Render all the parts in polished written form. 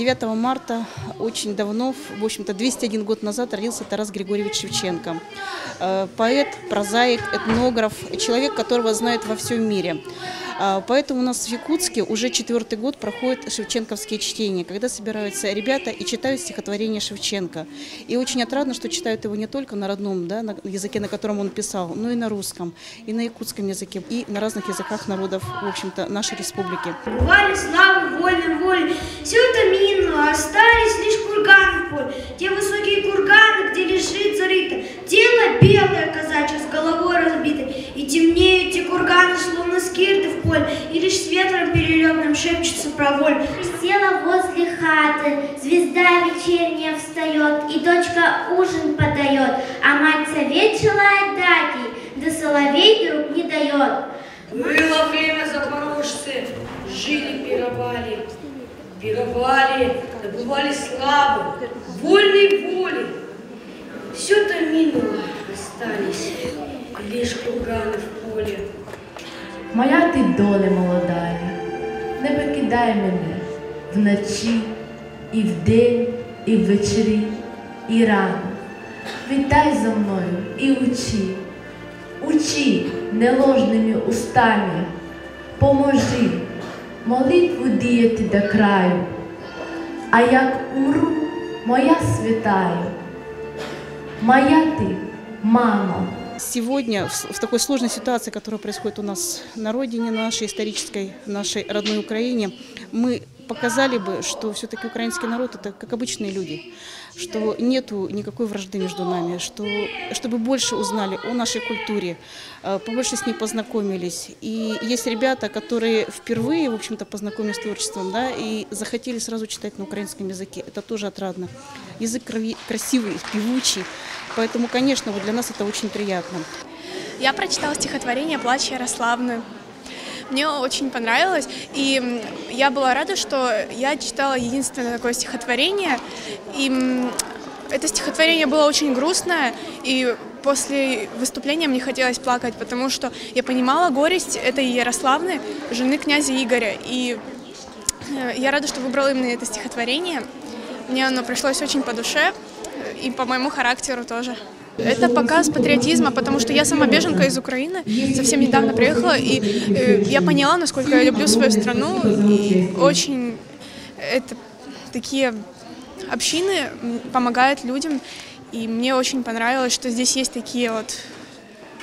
9 марта очень давно, в общем-то 201 год назад, родился Тарас Григорьевич Шевченко. Поэт, прозаик, этнограф, человек, которого знают во всем мире. Поэтому у нас в Якутске уже 4-й год проходят шевченковские чтения, когда собираются ребята и читают стихотворение Шевченко. И очень отрадно, что читают его не только на родном, да, на языке, на котором он писал, но и на русском, и на якутском языке, и на разных языках народов, в общем-то, нашей республики. Бывали славы вольным воле, все это минуло, остались лишь курганы в поле. Те высокие курганы, где лежит зарыто тело белое казачье с головой разбитой. И темнеют те курганы, словно скирды в поле, и лишь с ветром перелетным шепчется про волю. Села возле хаты, звезда вечерняя встает, и дочка ужин подает, а мать совет желает дать ей, да соловей друг не дает. Было время, запорожцы, жили, пировали, добывали славы, вольной воли. Все-то минуло, остались лишь курганы в поле. Моя ти доля молодая, не покидай мене вночі, і вдень, і ввечері, і рано. Вітай за мною і учи, учи неложними устами, поможи молитву діяти до краю, а як умру, моя святая, моя ти, мама. Сегодня, в такой сложной ситуации, которая происходит у нас на родине, на нашей исторической, нашей родной Украине, мы показали бы, что все-таки украинский народ – это как обычные люди, что нету никакой вражды между нами, чтобы больше узнали о нашей культуре, побольше с ней познакомились. И есть ребята, которые впервые, в общем-то, познакомились с творчеством, да, и захотели сразу читать на украинском языке. Это тоже отрадно. Язык красивый, певучий, поэтому, конечно, вот для нас это очень приятно. Я прочитала стихотворение «Плач Ярославны». Мне очень понравилось, и я была рада, что я читала единственное такое стихотворение. И это стихотворение было очень грустное, и после выступления мне хотелось плакать, потому что я понимала горесть этой Ярославны, жены князя Игоря. И я рада, что выбрала именно это стихотворение. Мне оно пришлось очень по душе, и по моему характеру тоже. Это показ патриотизма, потому что я сама беженка из Украины, совсем недавно приехала, и я поняла, насколько я люблю свою страну, и очень такие общины помогают людям, и мне очень понравилось, что здесь есть такие вот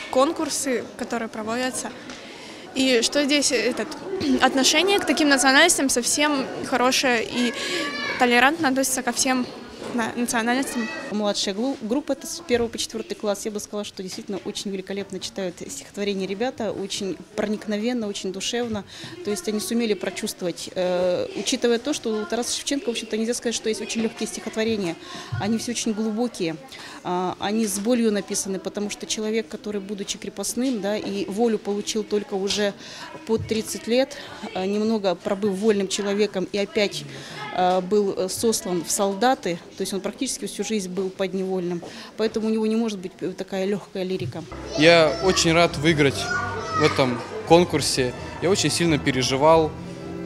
конкурсы, которые проводятся, и что здесь отношение к таким национальностям совсем хорошее и толерантно относится ко всем национальностям. Младшая группа, это с 1 по 4 класс, я бы сказала, что действительно очень великолепно читают стихотворения ребята, очень проникновенно, очень душевно. То есть они сумели прочувствовать, учитывая то, что у Тараса Шевченко, в общем-то, нельзя сказать, что есть очень легкие стихотворения. Они все очень глубокие, они с болью написаны, потому что человек, который, будучи крепостным, да, и волю получил только уже под 30 лет, немного пробыв вольным человеком и опять был сослан в солдаты, то есть он практически всю жизнь был подневольным, поэтому у него не может быть такая легкая лирика. Я очень рад выиграть в этом конкурсе, я очень сильно переживал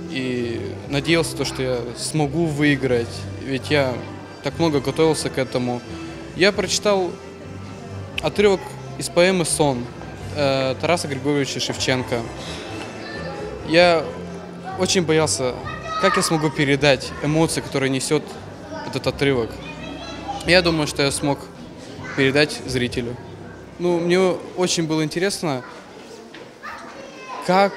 и надеялся, что я смогу выиграть, ведь я так много готовился к этому. Я прочитал отрывок из поэмы «Сон» Тараса Григорьевича Шевченко. Я очень боялся, как я смогу передать эмоции, которые несет этот отрывок. Я думаю, что я смог передать зрителю. Мне очень было интересно, как,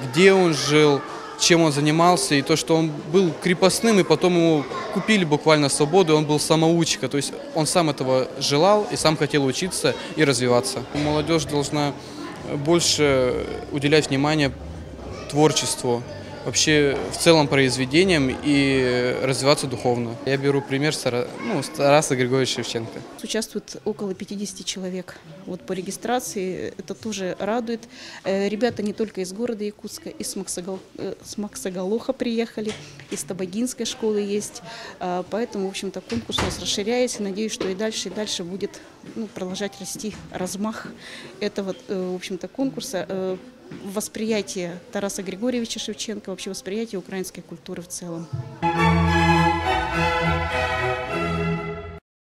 где он жил, чем он занимался, и то, что он был крепостным, и потом ему купили буквально свободу, он был самоучка, то есть он сам этого желал и сам хотел учиться и развиваться. Молодежь должна больше уделять внимание творчеству, вообще в целом произведениям и развиваться духовно. Я беру пример с Тараса Григорьевича Шевченко. Участвует около 50 человек по регистрации, это тоже радует. Ребята не только из города Якутска, и с Максоголоха приехали, из Табагинской школы есть, поэтому, в общем-то, конкурс у нас расширяется, надеюсь, что и дальше будет продолжать расти размах этого, в общем-то, конкурса. Восприятие Тараса Григорьевича Шевченко, вообще восприятие украинской культуры в целом.